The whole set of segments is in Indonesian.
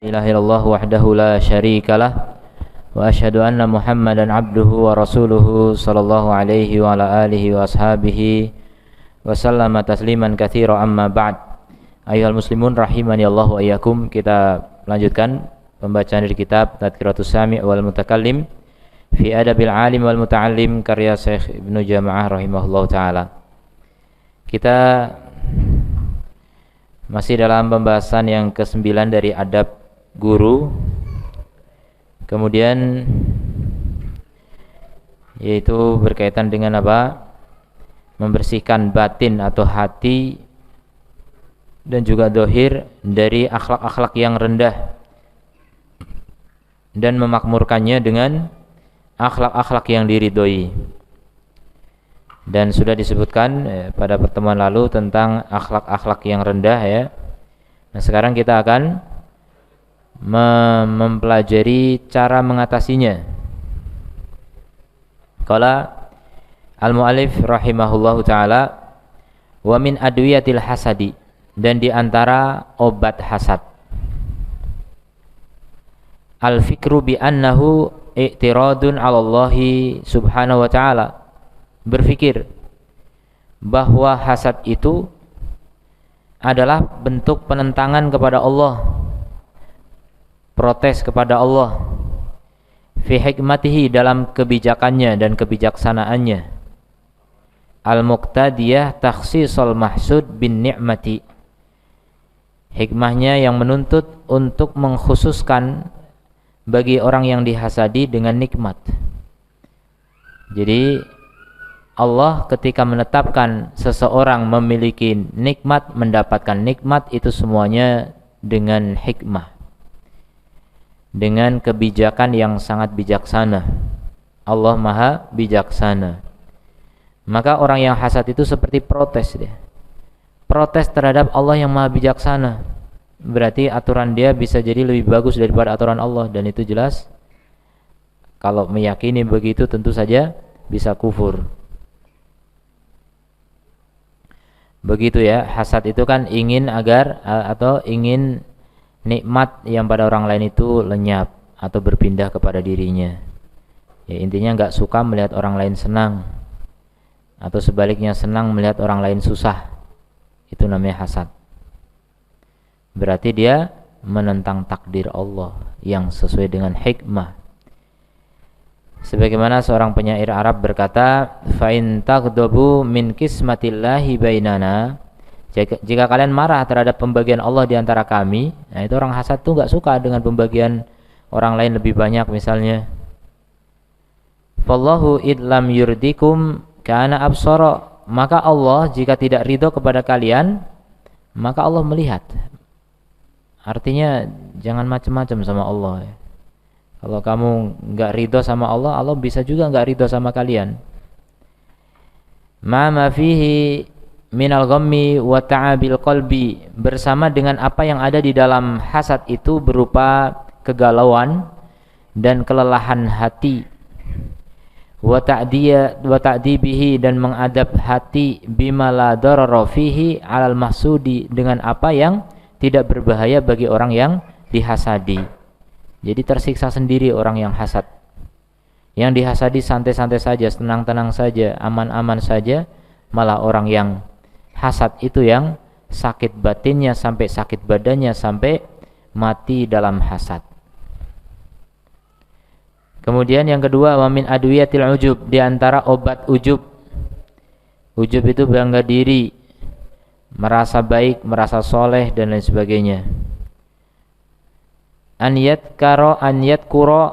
ilaha illallah wahdahu la syarikalah wa asyhadu anna Muhammadan abduhu wa rasuluhu sallallahu alaihi wa ala alihi wa ashabihi wa sallama tasliman katsira amma ba'd. Ayyuhal muslimun rahimani Allah wa iyyakum. Kita lanjutkan pembacaan dari kitab Tadhkiratus Sami' wal Mutakallim fi Adabil Alim wal Muta'allim karya Syekh Ibnu Jama'ah rahimahullahu taala. Kita masih dalam pembahasan yang ke-9 dari adab guru, kemudian yaitu berkaitan dengan apa? Membersihkan batin atau hati dan juga dohir dari akhlak-akhlak yang rendah dan memakmurkannya dengan akhlak-akhlak yang diridhoi. Dan sudah disebutkan pada pertemuan lalu tentang akhlak-akhlak yang rendah ya. Nah, sekarang kita akan mempelajari cara mengatasinya. Qala al-mu'allif rahimahullahu taala, wa min adwiyatil hasadi, dan di antara obat hasad, al-fikru bi annahu i'tiradun 'ala Allah subhanahu wa ta'ala, berpikir bahwa hasad itu adalah bentuk penentangan kepada Allah, protes kepada Allah, fi hikmatihi, dalam kebijakannya dan kebijaksanaannya, al-muqtadiyah takhsisal mahsud bin ni'mati, hikmahnya yang menuntut untuk mengkhususkan bagi orang yang dihasadi dengan nikmat. Jadi Allah ketika menetapkan seseorang memiliki nikmat, mendapatkan nikmat, itu semuanya dengan hikmah, dengan kebijakan yang sangat bijaksana. Allah maha bijaksana. Maka orang yang hasad itu seperti protes dia. Protes terhadap Allah yang maha bijaksana. Berarti aturan dia bisa jadi lebih bagus daripada aturan Allah, dan itu jelas kalau meyakini begitu tentu saja bisa kufur. Begitu ya, hasad itu kan ingin agar atau ingin nikmat yang pada orang lain itu lenyap atau berpindah kepada dirinya. Ya, intinya enggak suka melihat orang lain senang, atau sebaliknya senang melihat orang lain susah. Itu namanya hasad. Berarti dia menentang takdir Allah yang sesuai dengan hikmah. Sebagaimana seorang penyair Arab berkata, fa in taghdabu min qismatillahi bainana, jika kalian marah terhadap pembagian Allah di antara kami, nah itu orang hasad tuh enggak suka dengan pembagian orang lain lebih banyak misalnya. Fallahu idlam yurdikum kana absara, maka Allah jika tidak ridho kepada kalian, maka Allah melihat. Artinya jangan macam-macam sama Allah ya. Kalau kamu enggak ridho sama Allah, Allah bisa juga enggak ridho sama kalian. Ma fihi minal ghammi wa ta'abil qalbi, bersama dengan apa yang ada di dalam hasad itu berupa kegalauan dan kelelahan hati, wa ta'dibihi, dan mengadab hati, bima la darara fihi 'alal mahsudi, dengan apa yang tidak berbahaya bagi orang yang dihasadi. Jadi tersiksa sendiri orang yang hasad. Yang dihasadi santai-santai saja, tenang-tenang saja, aman-aman saja, malah orang yang hasad itu yang sakit batinnya sampai sakit badannya, sampai mati dalam hasad. Kemudian yang kedua, wa min adwiyatil ujub, di antara obat ujub. Ujub itu bangga diri, merasa baik, merasa soleh dan lain sebagainya. An yadhkura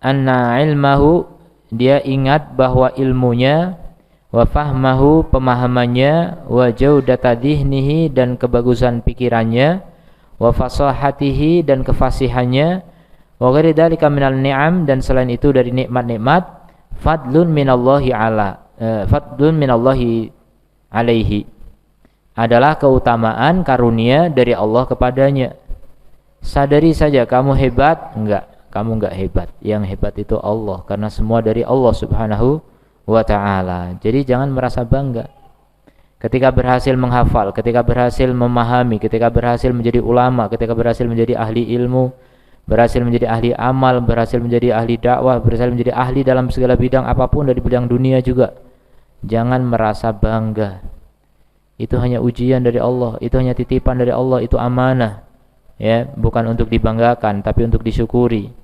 anna ilmahu, dia ingat bahwa ilmunya, wa fahmahu, pemahamannya, wa jaudata dhihnihi, dan kebagusan pikirannya, wa fasahatihi, dan kefasihannya, wa ghairi dzalika minal ni'am, dan selain itu dari nikmat-nikmat, fadlun minallahi alaihi, adalah keutamaan karunia dari Allah kepadanya. Sadari saja kamu hebat, kamu enggak hebat. Yang hebat itu Allah, karena semua dari Allah subhanahu wa ta'ala. Jadi jangan merasa bangga. ketika berhasil menghafal, ketika berhasil memahami, ketika berhasil menjadi ulama, ketika berhasil menjadi ahli ilmu, berhasil menjadi ahli amal, berhasil menjadi ahli dakwah, berhasil menjadi ahli dalam segala bidang apapun dari bidang dunia juga. Jangan merasa bangga. Itu hanya ujian dari Allah, itu hanya titipan dari Allah, itu amanah. Ya, bukan untuk dibanggakan tapi untuk disyukuri.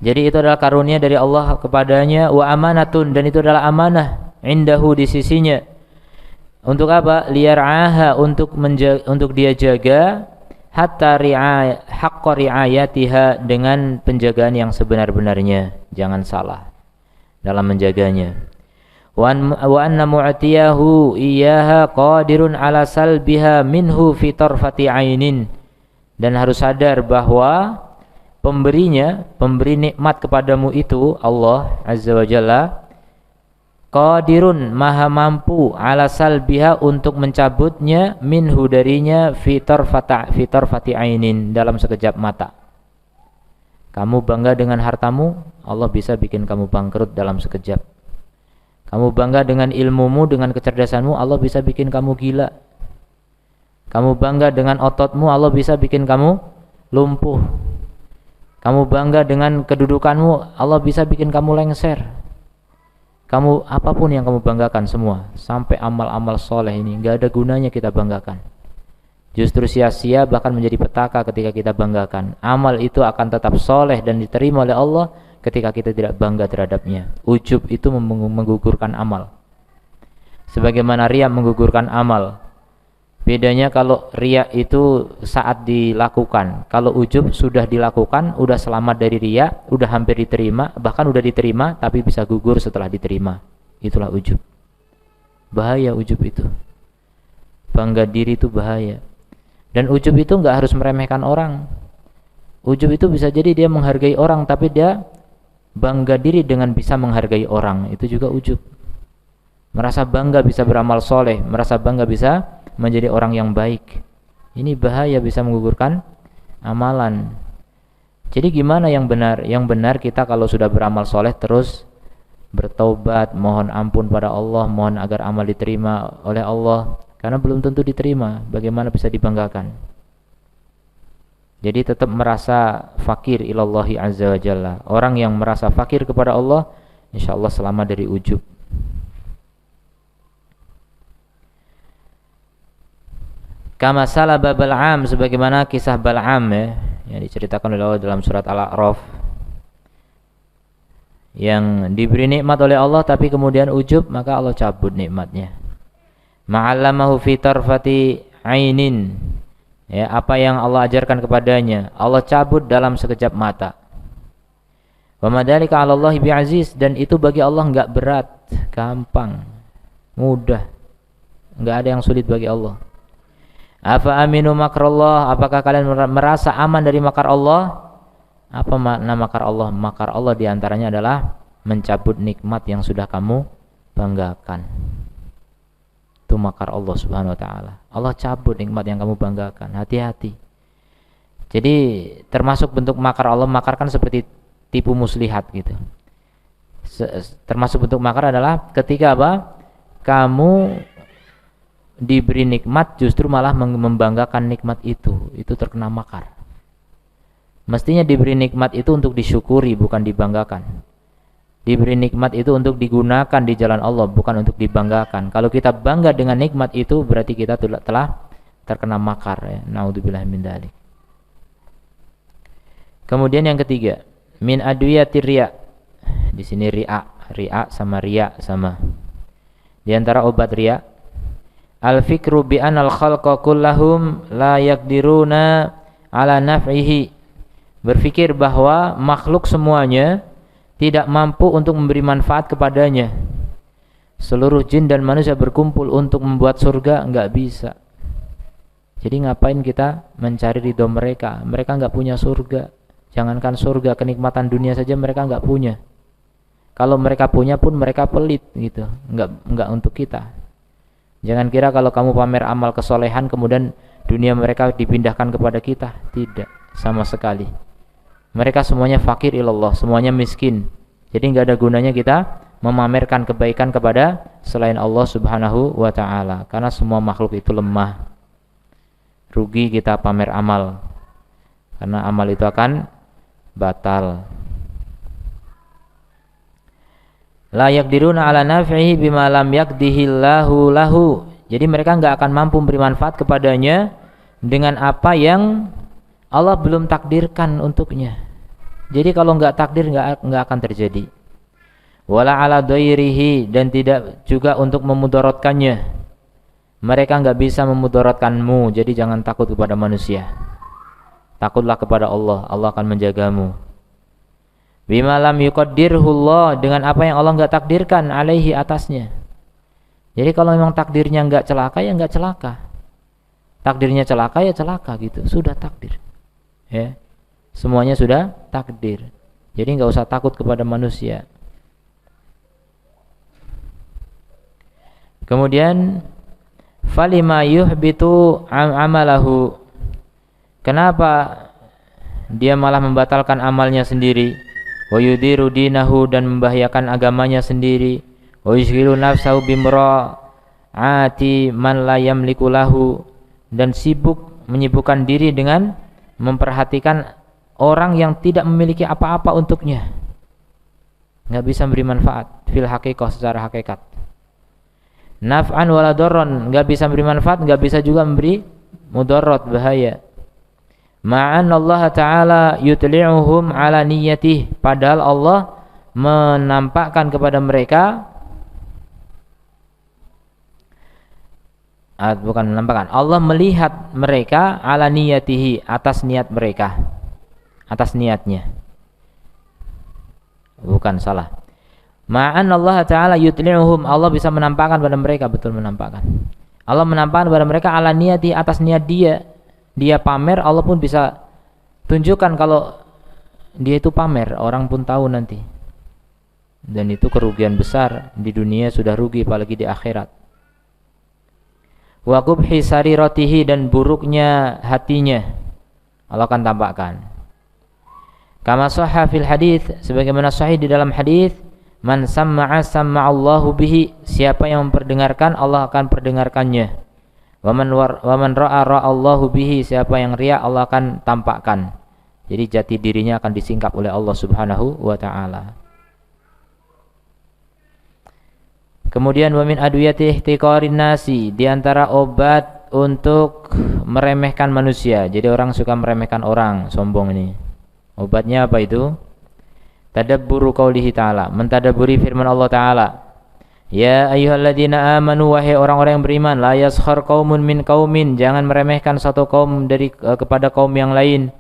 Jadi itu adalah karunia dari Allah kepadanya, wa amanatun, dan itu adalah amanah indahu, di sisinya. Untuk apa? Liyar'aha, untuk dia jaga, hatta haqqa ri'ayatiha, dengan penjagaan yang sebenar-benarnya. Jangan salah dalam menjaganya. Wa anna mu'tiyahu iyyaha qadirun ala salbiha minhu fi tarfati ainin. Dan harus sadar bahwa pemberi nikmat kepadamu itu Allah Azza wa Jalla, qadirun, maha mampu, ala salbiha, untuk mencabutnya, minhu, darinya, fitar fati ainin, dalam sekejap mata. Kamu bangga dengan hartamu, Allah bisa bikin kamu bangkrut dalam sekejap. Kamu bangga dengan ilmumu, dengan kecerdasanmu, Allah bisa bikin kamu gila. Kamu bangga dengan ototmu, Allah bisa bikin kamu lumpuh. Kamu bangga dengan kedudukanmu, Allah bisa bikin kamu lengser. Kamu, apapun yang kamu banggakan semua, sampai amal-amal soleh ini, gak ada gunanya kita banggakan. Justru sia-sia, bahkan menjadi petaka ketika kita banggakan. Amal itu akan tetap soleh dan diterima oleh Allah ketika kita tidak bangga terhadapnya. Ujub itu menggugurkan amal, sebagaimana riya menggugurkan amal. Bedanya kalau riya itu saat dilakukan, kalau ujub sudah dilakukan, udah selamat dari riya, udah hampir diterima, bahkan udah diterima tapi bisa gugur setelah diterima. Itulah ujub. Bahaya ujub itu. Bangga diri itu bahaya. Dan ujub itu enggak harus meremehkan orang. Ujub itu bisa jadi dia menghargai orang, tapi dia bangga diri dengan bisa menghargai orang. Itu juga ujub. Merasa bangga bisa beramal soleh, merasa bangga bisa menjadi orang yang baik. Ini bahaya, bisa menggugurkan amalan. Jadi gimana yang benar? Yang benar kita kalau sudah beramal soleh terus bertaubat, mohon ampun pada Allah, mohon agar amal diterima oleh Allah. Karena belum tentu diterima, bagaimana bisa dibanggakan? Jadi tetap merasa fakir ilallahi azza wa jalla. Orang yang merasa fakir kepada Allah, insyaallah selamat dari ujub. Kama salaba Bal'am, sebagaimana kisah Bal'am yang diceritakan oleh Allah dalam surat Al-A'raf, yang diberi nikmat oleh Allah tapi kemudian ujub, maka Allah cabut nikmatnya. Ma'allamahu fi tarfati ainin, ya, apa yang Allah ajarkan kepadanya Allah cabut dalam sekejap mata. Wa madzalika 'alallahi bi'aziz, dan itu bagi Allah enggak berat, gampang, mudah. Enggak ada yang sulit bagi Allah. Afa aminu makrallah, apakah kalian merasa aman dari makar Allah? Apa makna makar Allah? Makar Allah diantaranya adalah mencabut nikmat yang sudah kamu banggakan. Itu makar Allah subhanahu wa ta'ala. Allah cabut nikmat yang kamu banggakan. Hati-hati. Jadi termasuk bentuk makar Allah, makar kan seperti tipu muslihat gitu. Termasuk bentuk makar adalah ketika apa? Kamu diberi nikmat justru malah membanggakan nikmat itu terkena makar. Mestinya diberi nikmat itu untuk disyukuri, bukan dibanggakan. Diberi nikmat itu untuk digunakan di jalan Allah, bukan untuk dibanggakan. Kalau kita bangga dengan nikmat itu, berarti kita telah terkena makar, ya. Naudzubillah min dzalik. Kemudian yang ketiga, min adwiyatir riya. Di sini riya sama riya sama. Di antara obat riya, al-fikru bi anal khalqa kullahum la yaqdiruna ala naf'ihi. Berpikir bahwa makhluk semuanya tidak mampu untuk memberi manfaat kepadanya. Seluruh jin dan manusia berkumpul untuk membuat surga, enggak bisa. Jadi ngapain kita mencari ridho mereka? Mereka enggak punya surga. Jangankan surga, kenikmatan dunia saja mereka enggak punya. Kalau mereka punya pun mereka pelit gitu. Enggak untuk kita. Jangan kira kalau kamu pamer amal kesolehan kemudian dunia mereka dipindahkan kepada kita. Tidak, sama sekali. Mereka semuanya fakir ilallah, semuanya miskin. Jadi enggak ada gunanya kita memamerkan kebaikan kepada selain Allah Subhanahu wa ta'ala, karena semua makhluk itu lemah. Rugi kita pamer amal, karena amal itu akan batal. La yaqdiruna ala naf'ihi bima lam yaqdihillahu lahu. Jadi mereka enggak akan mampu memberi manfaat kepadanya dengan apa yang Allah belum takdirkan untuknya. Jadi kalau enggak takdir enggak akan terjadi. Wala ala dhairihi, dan tidak juga untuk memudaratkannya. Mereka enggak bisa memudaratkanmu, jadi jangan takut kepada manusia. Takutlah kepada Allah, Allah akan menjagamu. Bima lam yuqaddirhullah, dengan apa yang Allah enggak takdirkan alaihi atasnya. Jadi kalau memang takdirnya enggak celaka, ya enggak celaka. Takdirnya celaka, ya celaka gitu. Sudah takdir. Ya. Semuanya sudah takdir. Jadi enggak usah takut kepada manusia. Kemudian falima yuhbitu amalahu, kenapa dia malah membatalkan amalnya sendiri, wa yudiru dinahu, dan membahayakan agamanya sendiri, wa yushghilu nafsahu bimra'ati man la yamliku lahu, dan menyibukkan diri dengan memperhatikan orang yang tidak memiliki apa-apa untuknya, nggak bisa memberi manfaat fil haqiqah, secara hakikat. Naf'an wala darran, enggak bisa memberi manfaat, enggak bisa juga memberi mudarat, bahaya. Ma'an Allah Ta'ala yutli'uhum ala niyyatih, padahal Allah menampakkan kepada mereka, bukan menampakkan, Allah melihat mereka ala niyyatihi, atas niat mereka, atas niatnya. Bukan, salah. Ma'an Allah Ta'ala yutli'uhum, Allah bisa menampakkan pada mereka, betul menampakkan. Allah menampakkan pada mereka ala niyati, atas niat dia. Dia pamer, Allah pun bisa tunjukkan kalau dia itu pamer, orang pun tahu nanti. Dan itu kerugian besar, di dunia sudah rugi, apalagi di akhirat. Wa qubhi sariratihi, dan buruknya hatinya Allah akan tampakkan. Kama sahha fil hadits, sebagaimana sahih di dalam hadis, man samma'a samma'allahu bihi, siapa yang memperdengarkan, Allah akan perdengarkannya. Wa man ra'a ra'allahu bihi, siapa yang riya, Allah akan tampakkan. Jadi jati dirinya akan disingkap oleh Allah Subhanahu wa ta'ala. Kemudian wa min adwiyati ihtiqarin nasi, di antara obat untuk meremehkan manusia. Jadi orang suka meremehkan orang, sombong ini. Obatnya apa itu? Tadabburu qaulihi ta'ala, mentadabburi firman Allah Ta'ala. Ya ayyuhalladzina amanu, wahai orang-orang yang beriman, la yaskhar qaumun min qaumin, jangan meremehkan satu kaum kepada kaum yang lain.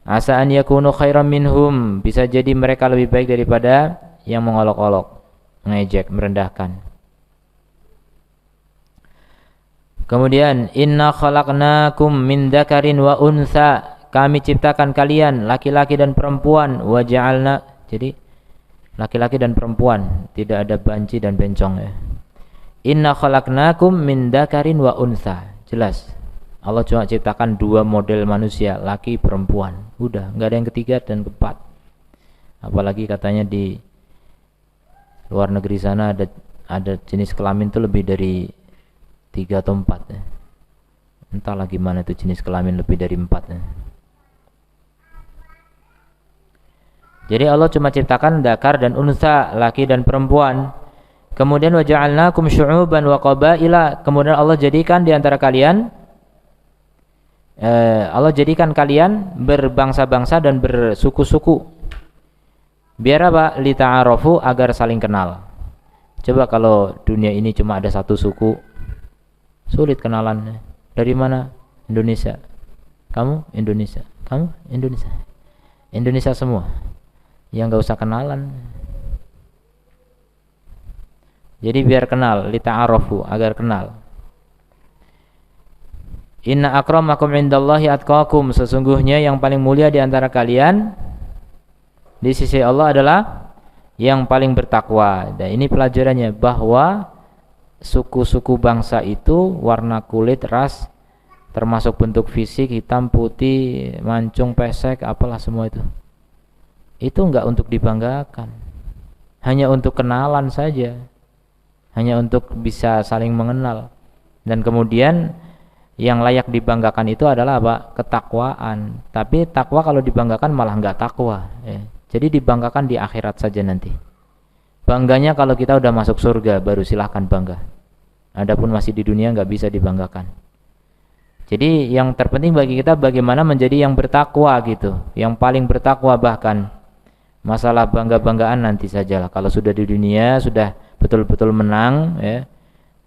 Asa an yakunu khairan minhum, bisa jadi mereka lebih baik daripada yang mengolok-olok, mengejek, merendahkan. Kemudian inna khalaqnakum min dzakarin wa untha, kami ciptakan kalian laki-laki dan perempuan, wa ja'alna, jadi laki-laki dan perempuan, tidak ada banci dan bencong ya. Inna khalaqnakum min dzakarin wa untha, jelas Allah cuma ciptakan dua model manusia, laki perempuan, udah, nggak ada yang ketiga dan keempat. Apalagi katanya di luar negeri sana ada jenis kelamin itu lebih dari 3 atau 4 ya. Entahlah gimana itu jenis kelamin lebih dari 4 ya. Jadi Allah cuma ciptakan dzakar dan unsa, laki dan perempuan. Kemudian wa ja'alnakum syu'uban wa qabaila, kemudian Allah jadikan di antara kalian berbangsa-bangsa dan bersuku-suku. Biar apa? Li ta'arafu, agar saling kenal. Coba kalau dunia ini cuma ada satu suku, sulit kenalannya. Dari mana? Indonesia. Kamu Indonesia. Kamu Indonesia. Indonesia semua. Yang enggak usah kenalan. Jadi biar kenal, li ta'arafu, agar kenal. Inna akramakum indallahi atqakum, sesungguhnya yang paling mulia di antara kalian di sisi Allah adalah yang paling bertakwa. Dan ini pelajarannya, bahwa suku-suku bangsa itu warna kulit, ras, termasuk bentuk fisik, hitam, putih, mancung, pesek, apalah semua itu enggak untuk dibanggakan, hanya untuk kenalan saja. hanya untuk bisa saling mengenal. Dan kemudian yang layak dibanggakan itu adalah apa? Ketakwaan. Tapi takwa kalau dibanggakan malah enggak takwa, ya. Jadi dibanggakan di akhirat saja nanti. Bangganya kalau kita udah masuk surga baru silahkan bangga. Adapun masih di dunia enggak bisa dibanggakan. Jadi yang terpenting bagi kita bagaimana menjadi yang bertakwa gitu, yang paling bertakwa bahkan. Masalah bangga-banggaan nanti sajalah. Kalau sudah di dunia sudah betul-betul menang, ya,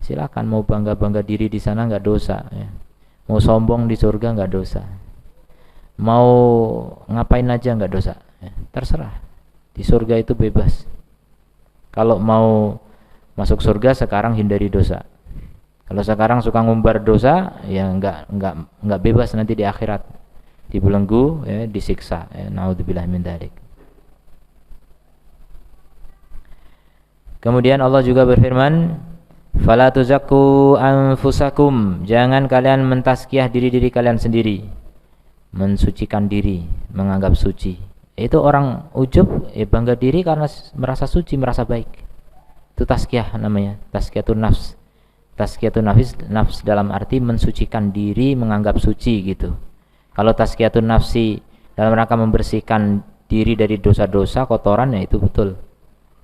silakan mau bangga-bangga diri di sana enggak dosa, ya. Mau sombong di surga enggak dosa. Mau ngapain aja enggak dosa, ya. Terserah. Di surga itu bebas. Kalau mau masuk surga sekarang hindari dosa. Kalau sekarang suka ngumbar dosa, ya enggak bebas nanti di akhirat. Dibelenggu, ya, disiksa, ya. Naudzubillah min dzalik. Kemudian Allah juga berfirman, "Fala tuzakku anfusakum." Jangan kalian mentazkiyah diri-diri kalian sendiri. Mensucikan diri, menganggap suci. Itu orang ujub, bangga diri karena merasa suci, merasa baik. Itu tazkiyah namanya, tazkiyatun nafs. Tazkiyatun nafs dalam arti mensucikan diri, menganggap suci gitu. Kalau tazkiyatun nafsi dalam rangka membersihkan diri dari dosa-dosa, kotoran, ya itu betul.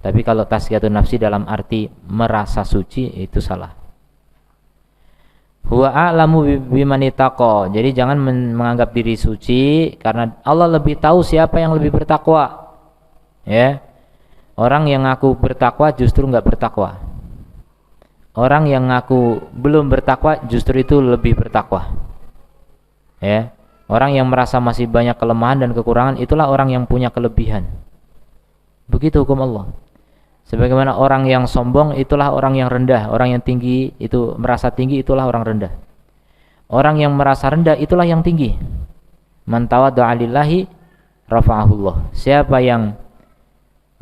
Tapi kalau tazkiyatun nafsi dalam arti merasa suci, itu salah. Huwa a'lamu biman ittaqa. Jadi jangan menganggap diri suci karena Allah lebih tahu siapa yang lebih bertakwa. Ya. Orang yang ngaku bertakwa justru enggak bertakwa. Orang yang ngaku belum bertakwa justru itu lebih bertakwa. Ya. Orang yang merasa masih banyak kelemahan dan kekurangan itulah orang yang punya kelebihan. Begitu hukum Allah. Sebagaimana orang yang sombong itulah orang yang rendah, orang yang tinggi itu merasa tinggi itulah orang rendah. Orang yang merasa rendah itulah yang tinggi. Man tawadda'a lillahi rafa'ahullah. Siapa yang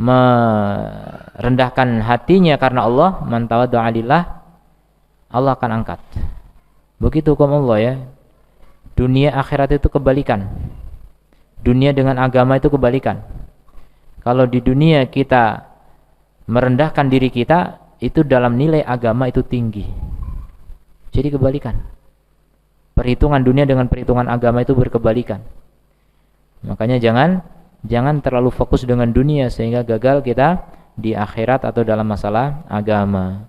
merendahkan hatinya karena Allah, man tawadda'a lillah, Allah akan angkat. Begitu hukum Allah, ya. Dunia akhirat itu kebalikan. Dunia dengan agama itu kebalikan. Kalau di dunia kita merendahkan diri kita, itu dalam nilai agama itu tinggi. Jadi kebalikan. Perhitungan dunia dengan perhitungan agama itu berkebalikan. Makanya jangan terlalu fokus dengan dunia sehingga gagal kita di akhirat atau dalam masalah agama.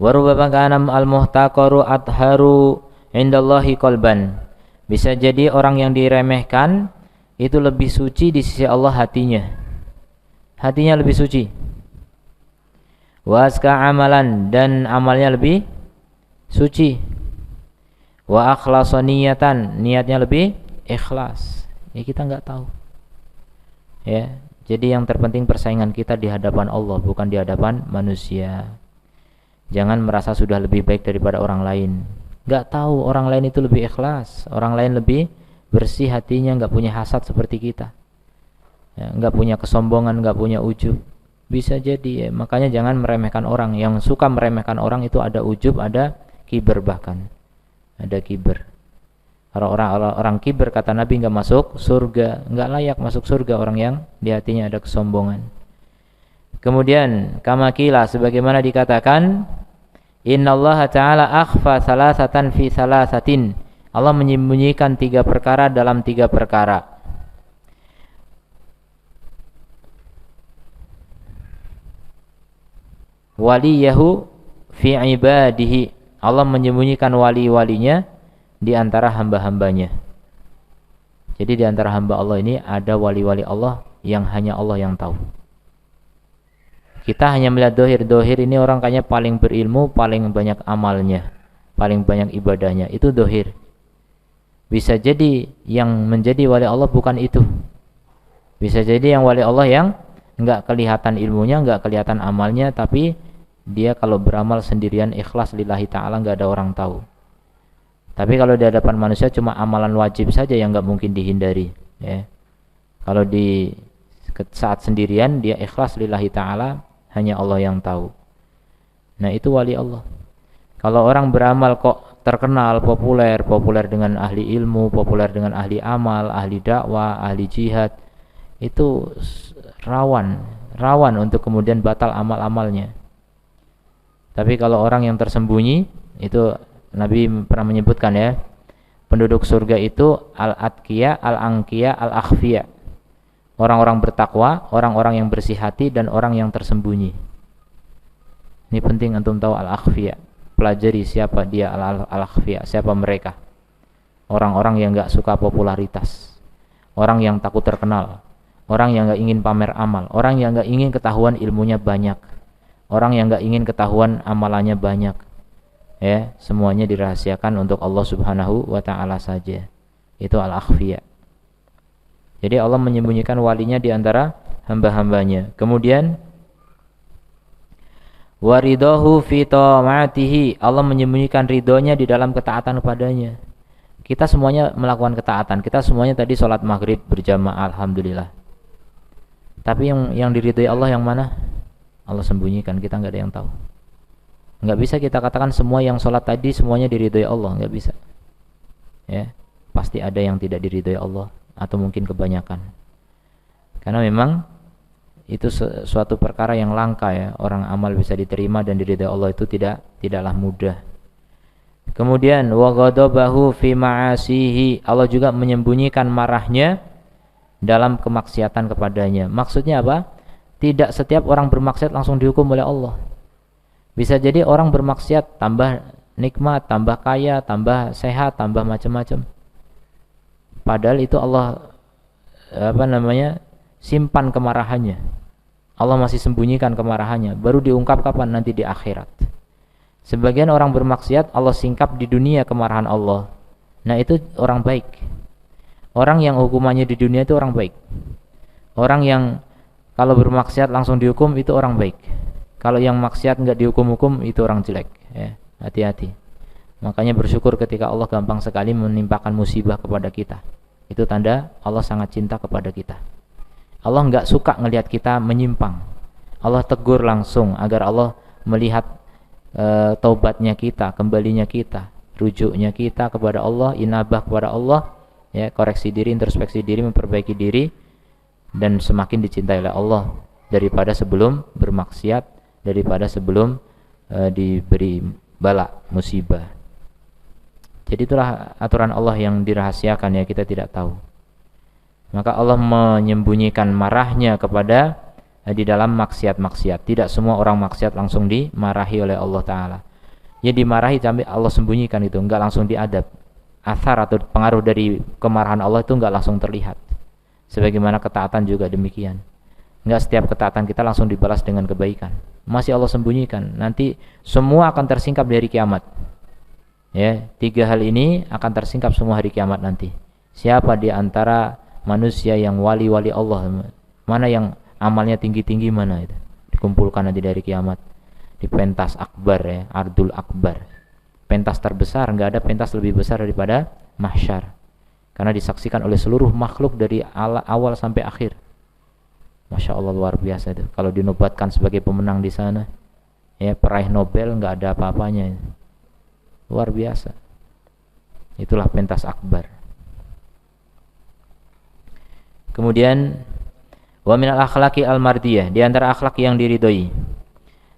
Wa rubbama kana al-muhtaqaru atharu indallahi qalban. Bisa jadi orang yang diremehkan itu lebih suci di sisi Allah hatinya. Hatinya lebih suci. Wa azka amalan, dan amalnya lebih suci. Wa akhlasa niyatan, niatnya lebih ikhlas. Ya kita enggak tahu. Ya, jadi yang terpenting persaingan kita di hadapan Allah, bukan di hadapan manusia. Jangan merasa sudah lebih baik daripada orang lain. Enggak tahu orang lain itu lebih ikhlas, orang lain lebih bersih hatinya, enggak punya hasad seperti kita, ya, enggak punya kesombongan, enggak punya ujub. Bisa jadi, ya. Makanya jangan meremehkan orang. Yang suka meremehkan orang itu ada ujub, ada kiber, bahkan ada kiber. Orang kiber kata Nabi enggak masuk surga, enggak layak masuk surga orang yang di hatinya ada kesombongan. Kemudian kamakila, sebagaimana dikatakan, innallaha ta'ala akhfa salasatan fi salasatin. Allah menyembunyikan 3 perkara dalam 3 perkara. Waliyahu fi ibadihi. Allah menyembunyikan wali-walinya di antara hamba-hambanya. Jadi di antara hamba Allah ini ada wali-wali Allah yang hanya Allah yang tahu. Kita hanya melihat dohir ini orang kayaknya paling berilmu, paling banyak amalnya, paling banyak ibadahnya. Itu dohir. Bisa jadi yang menjadi wali Allah bukan itu. Bisa jadi yang wali Allah yang enggak kelihatan ilmunya, enggak kelihatan amalnya, tapi dia kalau beramal sendirian ikhlas lillahi ta'ala, enggak ada orang tahu. Tapi kalau di hadapan manusia cuma amalan wajib saja yang enggak mungkin dihindari, ya. Kalau di saat sendirian dia ikhlas lillahi ta'ala, hanya Allah yang tahu. Nah, itu wali Allah. Kalau orang beramal kok terkenal, populer dengan ahli ilmu, populer dengan ahli amal, ahli dakwah, ahli jihad, itu rawan untuk kemudian batal amal-amalnya. Tapi kalau orang yang tersembunyi, itu Nabi pernah menyebutkan ya, penduduk surga itu al-atqiya, al-anqiya, al-akhfiya. Orang-orang bertakwa, orang-orang yang bersih hati, dan orang yang tersembunyi. Ini penting antum tahu al-akhfiya. Pelajari siapa dia al-akhfiya, siapa mereka. Orang-orang yang gak suka popularitas, orang yang takut terkenal, orang yang gak ingin pamer amal, orang yang gak ingin ketahuan ilmunya banyak, orang yang gak ingin ketahuan amalannya banyak. Ya, semuanya dirahasiakan untuk Allah Subhanahu wa ta'ala saja. Itu al-akhfiya. Jadi Allah menyembunyikan walinya di antara hamba-hambanya. Kemudian waridahu fi ta'atihi, Allah menyembunyikan ridhonya di dalam ketaatan kepadanya. Kita semuanya melakukan ketaatan. Kita semuanya tadi sholat maghrib berjamaah, alhamdulillah. Tapi yang diridhoi Allah yang mana? Allah sembunyikan, kita nggak ada yang tahu. Nggak bisa kita katakan semua yang sholat tadi semuanya diridhoi Allah, nggak bisa. Ya, pasti ada yang tidak diridhoi Allah, atau mungkin kebanyakan. Karena memang itu suatu perkara yang langka ya, orang amal bisa diterima dan diridhoi Allah itu tidaklah mudah. Kemudian wa ghadabahu fi ma'asihi, Allah juga menyembunyikan marahnya dalam kemaksiatan kepadanya. Maksudnya apa? Tidak setiap orang bermaksiat langsung dihukum oleh Allah. Bisa jadi orang bermaksiat tambah nikmat, tambah kaya, tambah sehat, tambah macam-macam. Padahal itu Allah simpan kemarahannya. Allah masih sembunyikan kemarahannya, baru diungkap kapan? Nanti di akhirat. Sebagian orang bermaksiat Allah singkap di dunia kemarahan Allah. Nah, itu orang baik. Orang yang hukumannya di dunia itu orang baik. Orang yang kalau bermaksiat langsung dihukum itu orang baik. Kalau yang maksiat enggak dihukum-hukum itu orang jelek, ya. Hati-hati. Makanya bersyukur ketika Allah gampang sekali menimpakan musibah kepada kita. Itu tanda Allah sangat cinta kepada kita. Allah enggak suka ngelihat kita menyimpang. Allah tegur langsung agar Allah melihat taubatnya kita, kembalinya kita, rujuknya kita kepada Allah, inabah kepada Allah, ya, koreksi diri, introspeksi diri, memperbaiki diri, dan semakin dicintai oleh Allah daripada sebelum bermaksiat, daripada sebelum diberi bala, musibah. Jadi itulah aturan Allah yang dirahasiakan, ya, kita tidak tahu. Maka Allah menyembunyikan marahnya kepada di dalam maksiat-maksiat. Tidak semua orang maksiat langsung dimarahi oleh Allah Ta'ala. Ya, dimarahi sampai Allah sembunyikan itu, enggak langsung diadab. Athar atau pengaruh dari kemarahan Allah itu enggak langsung terlihat. Sebagaimana ketaatan juga demikian. Enggak setiap ketaatan kita langsung dibalas dengan kebaikan. Masih Allah sembunyikan. Nanti semua akan tersingkap dari kiamat. Ya, 3 hal ini akan tersingkap semua hari kiamat nanti. Siapa di antara manusia yang wali-wali Allah? Mana yang amalnya tinggi-tinggi, mana itu? Dikumpulkan nanti dari kiamat di pentas akbar, ya, ardul akbar. Pentas terbesar, enggak ada pentas lebih besar daripada mahsyar. Karena disaksikan oleh seluruh makhluk dari awal sampai akhir. Masya Allah, luar biasa itu. Kalau dinobatkan sebagai pemenang di sana, ya, peraih Nobel enggak ada apa-apanya. Luar biasa. Itulah pentas akbar. Kemudian wa minal akhlaqi al-mardiyah, di antara akhlak yang diridhoi,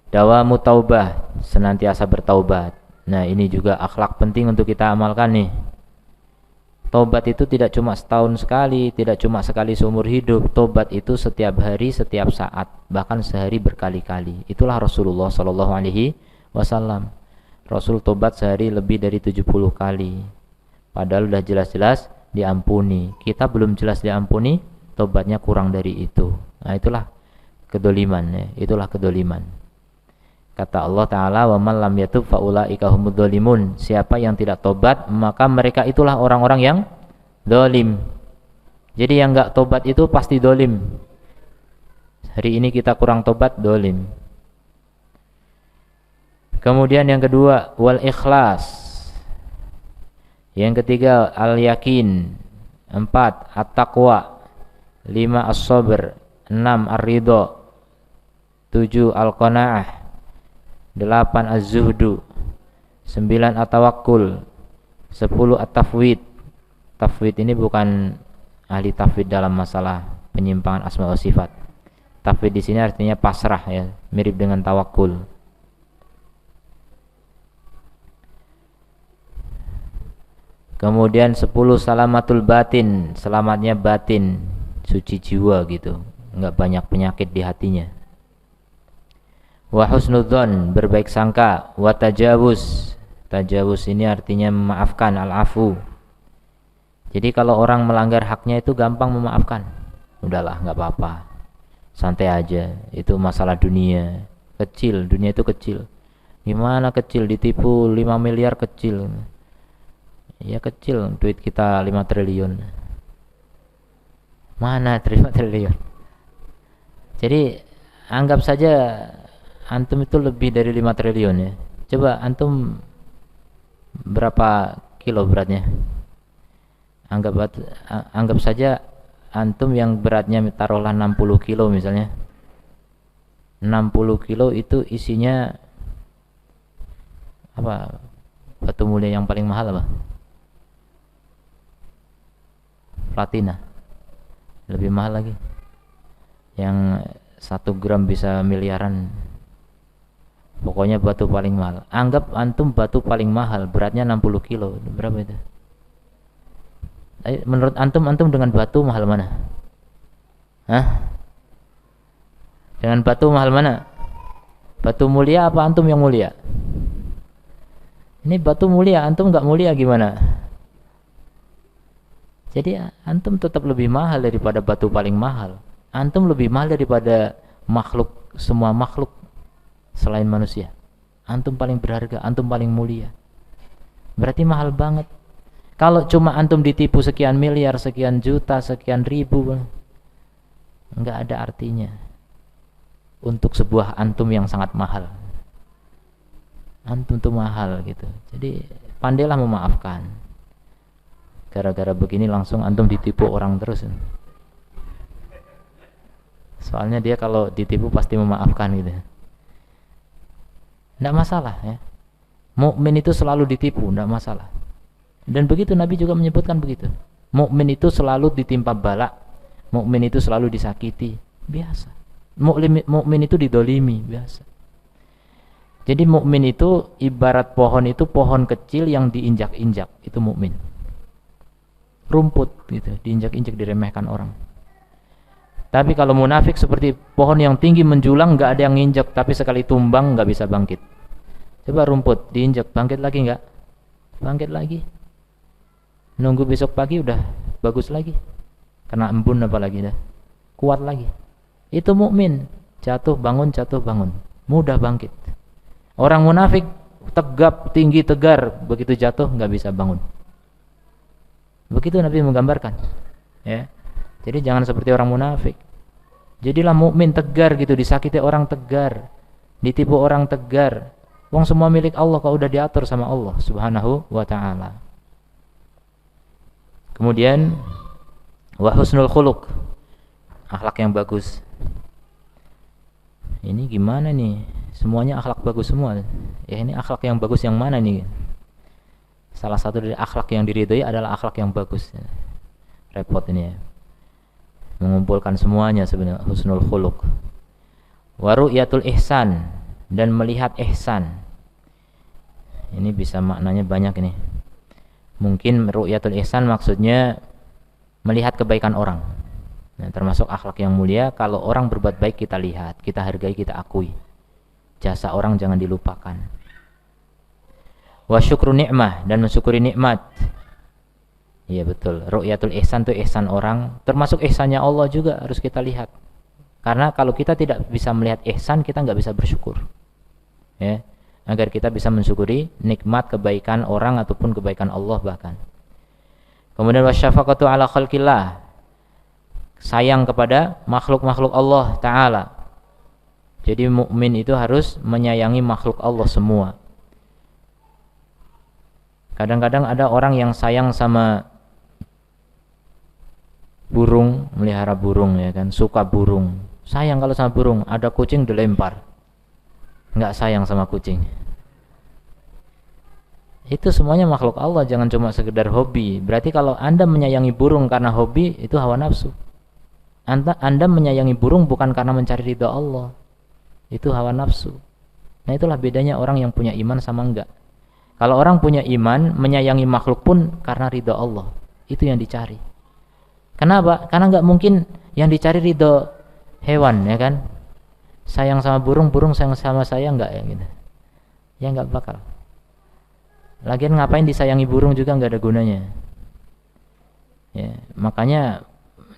dawamu taubah, senantiasa bertaubat. Nah, ini juga akhlak penting untuk kita amalkan nih. Taubat itu tidak cuma setahun sekali, tidak cuma sekali seumur hidup. Taubat itu setiap hari, setiap saat, bahkan sehari berkali-kali. Itulah Rasulullah sallallahu alaihi wasallam. Rasul taubat sehari lebih dari 70 kali. Padahal udah jelas-jelas diampuni. Kita belum jelas diampuni, tobatnya kurang dari itu. Nah, itulah kedoliman, ya. Itulah kedoliman. Kata Allah Ta'ala, wa man lam yatub fa ulaika humudz dzalimun. Siapa yang tidak tobat, maka mereka itulah orang-orang yang dolim. Jadi yang enggak tobat itu pasti dolim. Hari ini kita kurang tobat, dolim. Kemudian yang kedua, wal ikhlas. Yang ketiga, al yakin. 4, at-taqwa. 5, as-sabr. 6, ar-ridha. 7, al-qanaah. 8, az-zuhdu. 9, at-tawakkul. 10, at-tafwid. Tafwid ini bukan ahli tafwid dalam masalah penyimpangan asma wa sifat. Tafwid di sini artinya pasrah ya, mirip dengan tawakul. Kemudian 10 salamatul batin, selamatnya batin, suci jiwa gitu, enggak banyak penyakit di hatinya. Wa husnudzon, berbaik sangka. Wa tajawuz, tajawuz ini artinya memaafkan, al-afu. Jadi kalau orang melanggar haknya itu gampang memaafkan. Udahlah, enggak apa-apa, santai aja, itu masalah dunia kecil, dunia itu kecil. Gimana kecil, ditipu 5 miliar kecil. Ya kecil, duit kita 5 triliun. Mana 5 triliun? Jadi anggap saja antum itu lebih dari 5 triliun ya. Coba antum berapa kilo beratnya? Anggap saja antum yang beratnya taruhlah 60 kilo misalnya. 60 kilo itu isinya apa? Batu mulia yang paling mahal apa? Platina. Lebih mahal lagi. Yang 1 gram bisa miliaran. Pokoknya batu paling mahal. Anggap antum batu paling mahal, beratnya 60 kilo. Berapa itu? Menurut antum dengan batu mahal mana? Hah? Dengan batu mahal mana? Batu mulia apa antum yang mulia? Ini batu mulia, antum nggak mulia gimana? Jadi antum tetap lebih mahal daripada batu paling mahal. Antum lebih mahal daripada makhluk, semua makhluk selain manusia. Antum paling berharga, antum paling mulia. Berarti mahal banget. Kalau cuma antum ditipu sekian miliar, sekian juta, sekian ribu, enggak ada artinya untuk sebuah antum yang sangat mahal. Antum tuh mahal gitu. Jadi pandailah memaafkan. Gara-gara begini langsung antum ditipu orang terus. Soalnya dia kalau ditipu pasti memaafkan gitu. Tidak masalah ya. Mukmin itu selalu ditipu, tidak masalah. Dan begitu Nabi juga menyebutkan begitu. Mukmin itu selalu ditimpa bala, mukmin itu selalu disakiti, biasa. Mukmin itu didolimi, biasa. Jadi mukmin itu ibarat pohon itu, pohon kecil yang diinjak-injak, itu mukmin. Rumput gitu, diinjak-injak, diremehkan orang. Tapi kalau munafik seperti pohon yang tinggi menjulang, nggak ada yang injak, tapi sekali tumbang nggak bisa bangkit. Coba rumput diinjak, bangkit lagi nggak? Bangkit lagi. Nunggu besok pagi udah bagus lagi. Kena embun apalagi dah. Kuat lagi. Itu mukmin, jatuh bangun, mudah bangkit. Orang munafik tegap, tinggi, tegar, begitu jatuh nggak bisa bangun. Begitu Nabi menggambarkan, ya. Jadi jangan seperti orang munafik. Jadilah mukmin tegar gitu, disakiti orang tegar, ditipu orang tegar. Wong semua milik Allah, kalau udah diatur sama Allah Subhanahu wa taala. Kemudian wa husnul khuluq, akhlak yang bagus. Ini gimana nih? Semuanya akhlak bagus semua. Ya ini akhlak yang bagus yang mana nih? Salah satu dari akhlak yang diridhoi adalah akhlak yang bagus. Repot ini ya. Mengumpulkan semuanya sebenarnya husnul khuluq. Wa ru'yatul ihsan, dan melihat ihsan. Ini bisa maknanya banyak ini. Mungkin ru'yatul ihsan maksudnya melihat kebaikan orang. Nah, termasuk akhlak yang mulia, kalau orang berbuat baik kita lihat, kita hargai, kita akui. Jasa orang jangan dilupakan. Wa syukru ni'mah, dan mensyukuri nikmat. Iya betul, ru'yatul ihsan itu ihsan orang, termasuk ihsannya Allah juga harus kita lihat. Karena kalau kita tidak bisa melihat ihsan, kita nggak bisa bersyukur. Ya, agar kita bisa mensyukuri nikmat kebaikan orang ataupun kebaikan Allah bahkan. Kemudian wasyafaqatu ala khalqillah, sayang kepada makhluk-makhluk Allah taala. Jadi mukmin itu harus menyayangi makhluk Allah semua. Kadang-kadang ada orang yang sayang sama burung, melihara burung ya kan, suka burung. Sayang kalau sama burung, ada kucing dilempar. Enggak sayang sama kucing. Itu semuanya makhluk Allah, jangan cuma sekedar hobi. Berarti kalau Anda menyayangi burung karena hobi, itu hawa nafsu. Anda menyayangi burung bukan karena mencari ridha Allah. Itu hawa nafsu. Nah, itulah bedanya orang yang punya iman sama enggak. Kalau orang punya iman, menyayangi makhluk pun karena ridha Allah. Itu yang dicari. Kenapa? Karena enggak mungkin yang dicari ridha hewan, ya kan? Sayang sama burung, burung sayang sama saya, enggak ya gitu. Ya enggak bakal. Lagian ngapain disayangi burung juga enggak ada gunanya. Ya, makanya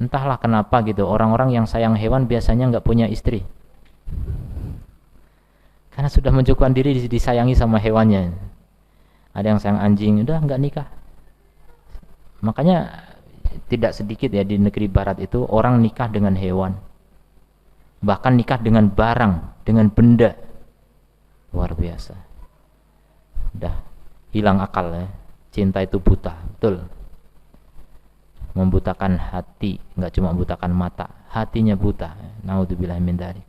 entahlah kenapa gitu, orang-orang yang sayang hewan biasanya enggak punya istri. Karena sudah mencukupkan diri disayangi sama hewannya. Ada yang sayang anjing, udah enggak nikah. Makanya tidak sedikit ya di negeri barat itu orang nikah dengan hewan. Bahkan nikah dengan barang, dengan benda. Luar biasa. Udah hilang akal ya. Cinta itu buta, betul. Membutakan hati, enggak cuma membutakan mata, hatinya buta. Naudzubillah min dzalik.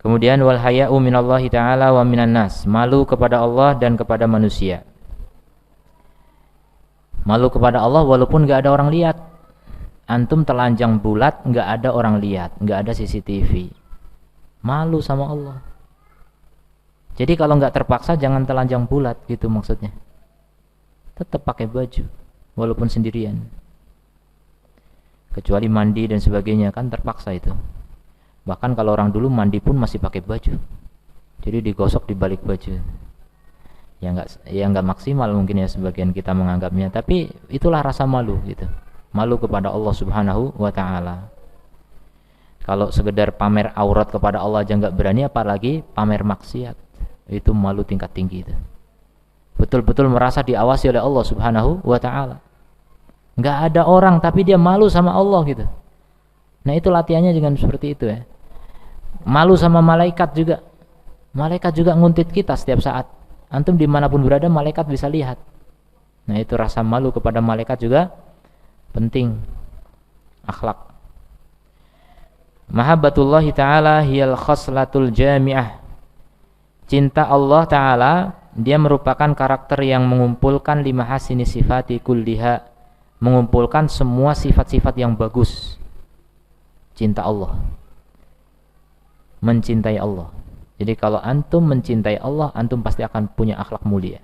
Kemudian wal haya'u minallahi ta'ala wa minan nas, malu kepada Allah dan kepada manusia. Malu kepada Allah walaupun enggak ada orang lihat. Antum telanjang bulat, enggak ada orang lihat, enggak ada CCTV. Malu sama Allah. Jadi kalau enggak terpaksa jangan telanjang bulat gitu maksudnya. Tetap pakai baju walaupun sendirian. Kecuali mandi dan sebagainya kan terpaksa itu. Bahkan kalau orang dulu mandi pun masih pakai baju. Jadi digosok di balik baju. Ya enggak maksimal mungkin ya sebagian kita menganggapnya, tapi itulah rasa malu gitu. Malu kepada Allah Subhanahu wa taala. Kalau sekedar pamer aurat kepada Allah aja enggak berani, apalagi pamer maksiat. Itu malu tingkat tinggi itu. Betul-betul merasa diawasi oleh Allah Subhanahu wa taala. Enggak ada orang tapi dia malu sama Allah gitu. Nah, itu latihannya dengan seperti itu ya. Malu sama malaikat juga. Malaikat juga nguntit kita setiap saat. Antum dimanapun berada malaikat bisa lihat. Nah, itu rasa malu kepada malaikat juga penting. Akhlak. Mahabbatullahi ta'ala hiyal khoslatul jami'ah. Cinta Allah ta'ala, dia merupakan karakter yang mengumpulkan lima hasini sifati kulliha, mengumpulkan semua sifat-sifat yang bagus. Cinta Allah, mencintai Allah. Jadi kalau antum mencintai Allah, antum pasti akan punya akhlak mulia.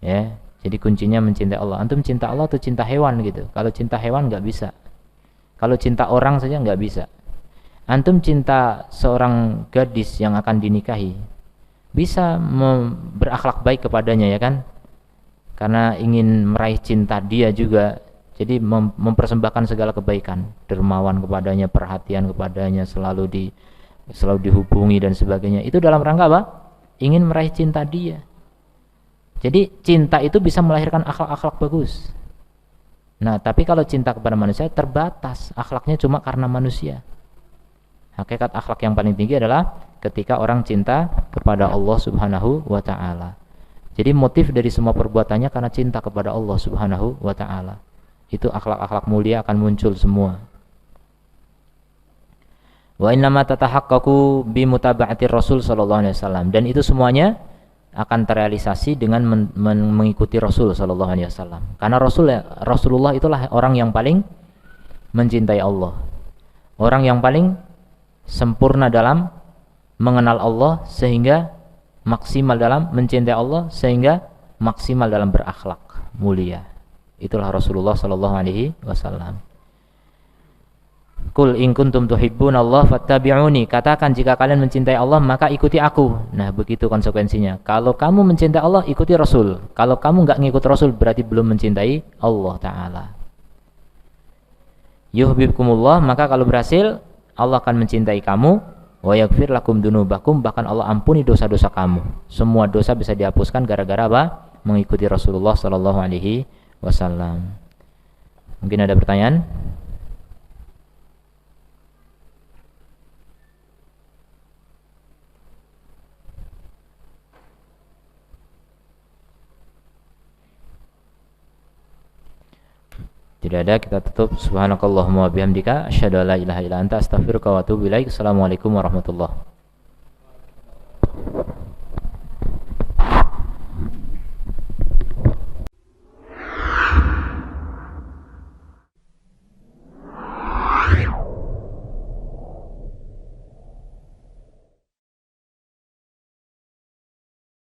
Ya, jadi kuncinya mencintai Allah. Antum cinta Allah atau cinta hewan gitu. Kalau cinta hewan nggak bisa. Kalau cinta orang saja nggak bisa. Antum cinta seorang gadis yang akan dinikahi, bisa berakhlak baik kepadanya, ya kan? Karena ingin meraih cinta dia juga. Jadi mempersembahkan segala kebaikan, dermawan kepadanya, perhatian kepadanya, selalu dihubungi dan sebagainya. Itu dalam rangka apa? Ingin meraih cinta dia. Jadi cinta itu bisa melahirkan akhlak-akhlak bagus. Nah, tapi kalau cinta kepada manusia terbatas, akhlaknya cuma karena manusia. Hakikat akhlak yang paling tinggi adalah ketika orang cinta kepada Allah Subhanahu wa ta'ala. Jadi motif dari semua perbuatannya karena cinta kepada Allah Subhanahu wa ta'ala. Itu akhlak-akhlak mulia akan muncul semua. Wa innama tatahaqqaqu bi mutaba'atir Rasul sallallahu alaihi wasallam, dan itu semuanya akan terrealisasi dengan mengikuti Rasul sallallahu alaihi wasallam. Karena Rasulullah itulah orang yang paling mencintai Allah. Orang yang paling sempurna dalam mengenal Allah sehingga maksimal dalam mencintai Allah sehingga maksimal dalam berakhlak mulia. Itulah Rasulullah sallallahu alaihi wasallam. Qul in kuntum tuhibbunallah fattabi'uni. Katakan jika kalian mencintai Allah maka ikuti aku. Nah, begitu konsekuensinya. Kalau kamu mencintai Allah, ikuti Rasul. Kalau kamu enggak ngikut Rasul berarti belum mencintai Allah taala. Yuhibbukumullah, maka kalau berhasil Allah akan mencintai kamu, wa yaghfir lakum dzunubakum, bahkan Allah ampuni dosa-dosa kamu. Semua dosa bisa dihapuskan gara-gara apa? Mengikuti Rasulullah sallallahu alaihi wasallam. Mungkin ada pertanyaan? Tidak ada, kita tutup. Subhanakallahumma wa bihamdika asyhadu an la ilaha illa anta astaghfiruka wa atubu ilaik. Assalamualaikum warahmatullahi wabarakatuh.